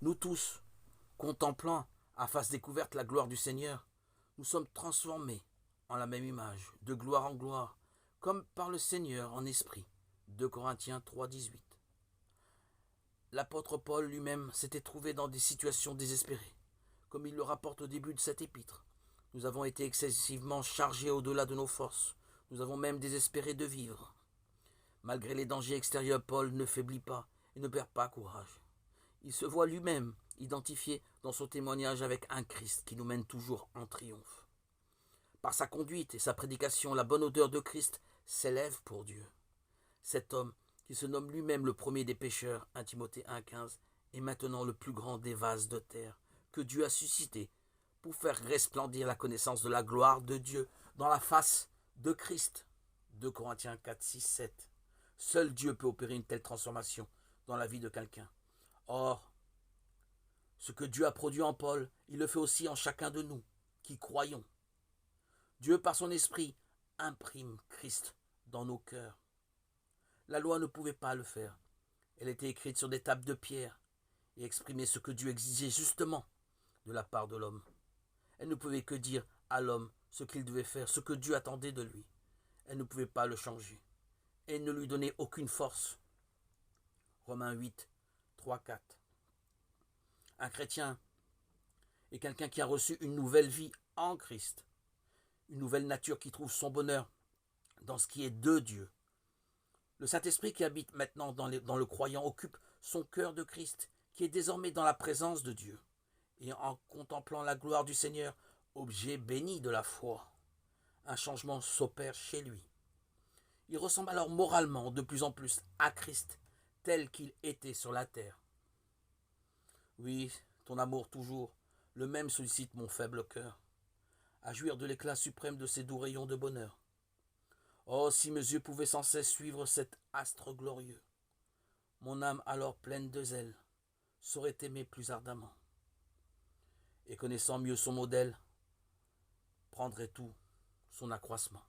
Nous tous, contemplant à face découverte la gloire du Seigneur, nous sommes transformés en la même image, de gloire en gloire, comme par le Seigneur en esprit. 2 Corinthiens 3,18. L'apôtre Paul lui-même s'était trouvé dans des situations désespérées, comme il le rapporte au début de cette épître. Nous avons été excessivement chargés au-delà de nos forces. Nous avons même désespéré de vivre. Malgré les dangers extérieurs, Paul ne faiblit pas et ne perd pas courage. Il se voit lui-même identifié dans son témoignage avec un Christ qui nous mène toujours en triomphe. Par sa conduite et sa prédication, la bonne odeur de Christ s'élève pour Dieu. Cet homme, qui se nomme lui-même le premier des pécheurs, 1 Timothée 1,15, est maintenant le plus grand des vases de terre que Dieu a suscité pour faire resplendir la connaissance de la gloire de Dieu dans la face de Christ. 2 Corinthiens 4, 6, 7. Seul Dieu peut opérer une telle transformation dans la vie de quelqu'un. Or, ce que Dieu a produit en Paul, il le fait aussi en chacun de nous, qui croyons. Dieu, par son esprit, imprime Christ dans nos cœurs. La loi ne pouvait pas le faire. Elle était écrite sur des tables de pierre et exprimait ce que Dieu exigeait justement de la part de l'homme. Elle ne pouvait que dire à l'homme ce qu'il devait faire, ce que Dieu attendait de lui. Elle ne pouvait pas le changer. Elle ne lui donnait aucune force. Romains 8, 3, 4. Un chrétien est quelqu'un qui a reçu une nouvelle vie en Christ, une nouvelle nature qui trouve son bonheur dans ce qui est de Dieu. Le Saint-Esprit qui habite maintenant dans le croyant occupe son cœur de Christ, qui est désormais dans la présence de Dieu. Et en contemplant la gloire du Seigneur, objet béni de la foi, un changement s'opère chez lui. Il ressemble alors moralement de plus en plus à Christ, tel qu'il était sur la terre. Oui, ton amour toujours, le même sollicite mon faible cœur, à jouir de l'éclat suprême de ces doux rayons de bonheur. Oh, si mes yeux pouvaient sans cesse suivre cet astre glorieux, mon âme alors pleine de zèle saurait aimer plus ardemment. Et connaissant mieux son modèle, prendrait tout son accroissement.